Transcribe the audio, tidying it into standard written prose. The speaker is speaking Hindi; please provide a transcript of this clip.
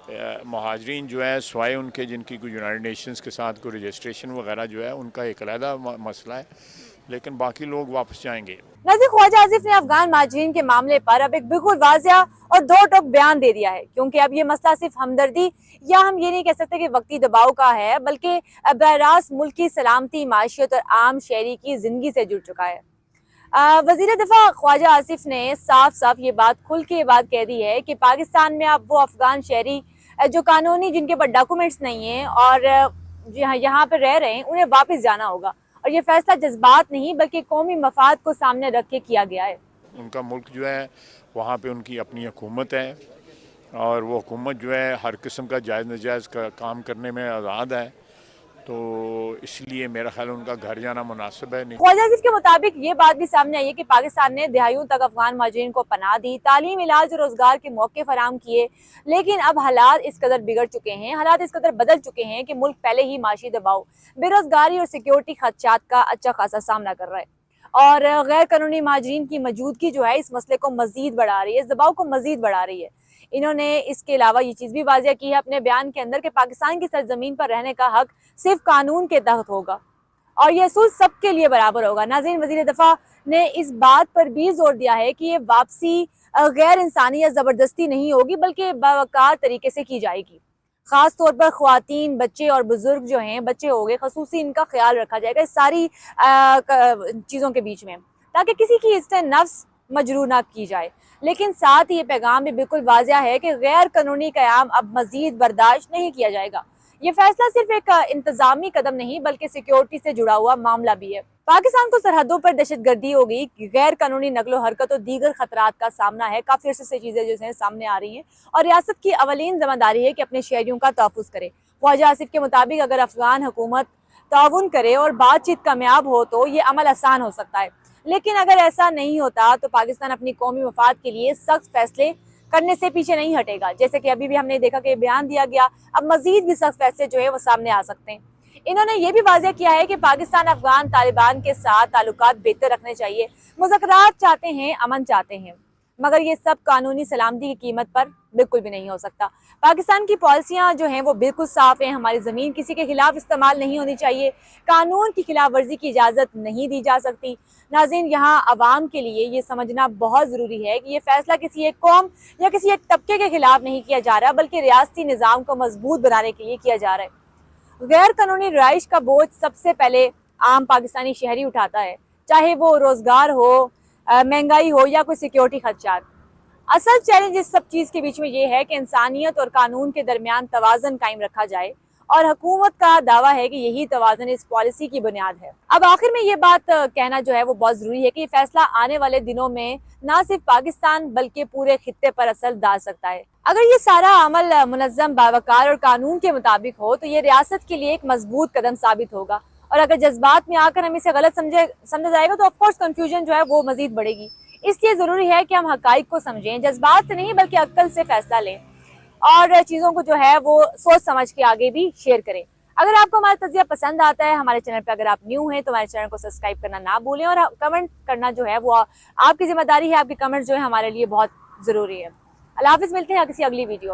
महाजरीन जो है स्वाय उनके जिनकी कोई यूनाइटेड नेशंस के साथ कोई रजिस्ट्रेशन वगैरह जो है उनका एक अलहदा मसला है, लेकिन बाकी लोग वापस जाएंगे। नाज़रीन, ख्वाजा आसिफ ने अफगान महाजरीन के मामले पर अब एक बिल्कुल वाज़िया और दो टोक बयान दे दिया है, क्योंकि अब ये मसला सिर्फ हमदर्दी या हम ये नहीं कह सकते कि वक्ती दबाव का है, बल्कि बराह रास्त मुल्क की सलामती, माशियत और आम शहरी की जिंदगी से जुड़ चुका है। वजीर दिफा ख्वाजा आसिफ ने साफ साफ ये बात खुल के ये बात कह दी है कि पाकिस्तान में अब वो अफगान शहरी जो कानूनी जिनके पास डॉक्यूमेंट्स नहीं है और यहाँ पर रह रहे हैं उन्हें वापस जाना होगा, और ये फैसला जज्बात नहीं बल्कि कौमी मफाद को सामने रख के किया गया है। उनका मुल्क जो है वहाँ पे उनकी अपनी हुकूमत है और वो हुकूमत जो है हर किस्म का जायज़ नाजायज़ का काम करने में आज़ाद है, तो इसलिए मेरा ख्याल उनका घर जाना मुनासिब है नहीं। ख्वाजा आसिफ के मुताबिक ये बात भी सामने आई है कि पाकिस्तान ने दहाइयों तक अफगान महाजरीन को पनाह दी, तालीम, इलाज और रोजगार के मौके फराम किए, लेकिन अब हालात इस कदर बिगड़ चुके हैं, हालात इस कदर बदल चुके हैं कि मुल्क पहले ही माशी दबाव, बेरोजगारी और सिक्योरिटी खदशात का अच्छा खासा सामना कर रहा है। और गैर कानूनी महाजरीन की मौजूदगी जो है इस मसले को मजीद बढ़ा रही है, इस दबाव को मजीद बढ़ा रही है। इन्होंने इसके अलावा ये चीज़ भी वाजिया की है अपने बयान के अंदर कि पाकिस्तान की सरजमीन पर रहने का हक सिर्फ कानून के तहत होगा और यह असूल सबके लिए बराबर होगा। नाज़रीन, वज़ीर दफ़ा ने इस बात पर भी जोर दिया है कि ये वापसी गैर इंसानी या ज़बरदस्ती नहीं होगी बल्कि बावकार तरीके से की जाएगी। ख़ास तौर पर ख़वातीन, बच्चे और बुजुर्ग जो हैं, बच्चे हो गए खसूसी, इनका ख्याल रखा जाएगा इस सारी चीज़ों के बीच में, ताकि किसी की इससे नफ्स मजरूह ना की जाए। लेकिन साथ ही ये पैगाम भी बिल्कुल वाजिया है कि गैर कानूनी क़याम अब मजीद बर्दाश्त नहीं किया जाएगा। ये फैसला सिर्फ एक इंतजामी कदम नहीं बल्कि सिक्योरिटी से जुड़ा हुआ मामला भी है। पाकिस्तान को सरहदों पर दहशतगर्दी हो गई, गैर कानूनी नकलो हरकत और दीगर खतरात का सामना है। काफी अर्से से चीजें जो है सामने आ रही हैं और रियासत की अवलीन जिम्मेदारी है कि अपने शहरियों का तहफ़्फ़ुज़ करे। ख्वाजा आसिफ के मुताबिक अगर अफगान हुकूमत ताउन करे और बातचीत कामयाब हो तो ये अमल आसान हो सकता है, लेकिन अगर ऐसा नहीं होता तो पाकिस्तान अपनी कौमी मफाद के लिए सख्त फैसले करने से पीछे नहीं हटेगा। जैसे कि अभी भी हमने देखा कि बयान दिया गया, अब मजीद भी सख्त फैसले जो है वो सामने आ सकते हैं। इन्होंने ये भी वाज़ेह किया है कि पाकिस्तान अफगान तालिबान के साथ ताल्लुकात बेहतर रखने चाहिए, मुज़ाकरात चाहते हैं, अमन चाहते हैं, मगर ये सब कानूनी सलामती की कीमत पर बिल्कुल भी नहीं हो सकता। पाकिस्तान की पॉलिसियाँ जो हैं वो बिल्कुल साफ हैं, हमारी ज़मीन किसी के खिलाफ इस्तेमाल नहीं होनी चाहिए, कानून की खिलाफ वर्जी की इजाज़त नहीं दी जा सकती। नाज़रीन, यहाँ आवाम के लिए ये समझना बहुत ज़रूरी है कि ये फैसला किसी एक कौम या किसी एक तबके के खिलाफ नहीं किया जा रहा, बल्कि रियासती निज़ाम को मजबूत बनाने के लिए किया जा रहा है। गैर कानूनी रहाइश का बोझ सबसे पहले आम पाकिस्तानी शहरी उठाता है, चाहे वो रोज़गार हो, महंगाई हो या कोई सिक्योरिटी खदशात। असल चैलेंज इस सब चीज़ के बीच में ये है कि इंसानियत और कानून के दरमियान तवाज़न कायम रखा जाए, और हुकूमत का दावा है कि यही तवाज़न इस पॉलिसी की बुनियाद है। अब आखिर में ये बात कहना जो है वो बहुत ज़रूरी है कि ये फैसला आने वाले दिनों में ना सिर्फ पाकिस्तान बल्कि पूरे खित्ते पर असर डाल सकता है। अगर ये सारा अमल मुनज़्ज़म, बावकार और कानून के मुताबिक हो तो ये रियासत के लिए एक मजबूत कदम साबित होगा, और अगर जज्बात में आकर हम इसे गलत समझा जाएगा तो ऑफकोर्स कंफ्यूजन जो है वो मजीद बढ़ेगी। इसलिए ज़रूरी है कि हम हकाइक को समझें, जज्बात से नहीं बल्कि अक्ल से फैसला लें और चीज़ों को जो है वो सोच समझ के आगे भी शेयर करें। अगर आपको हमारा तज़किया पसंद आता है, हमारे चैनल पे अगर आप न्यू हैं तो हमारे चैनल को सब्सक्राइब करना ना भूलें, और कमेंट करना जो है वो आपकी जिम्मेदारी है। आपके कमेंट जो है हमारे लिए बहुत ज़रूरी है। अल्लाह हाफ़िज़, मिलते हैं किसी अगली वीडियो में।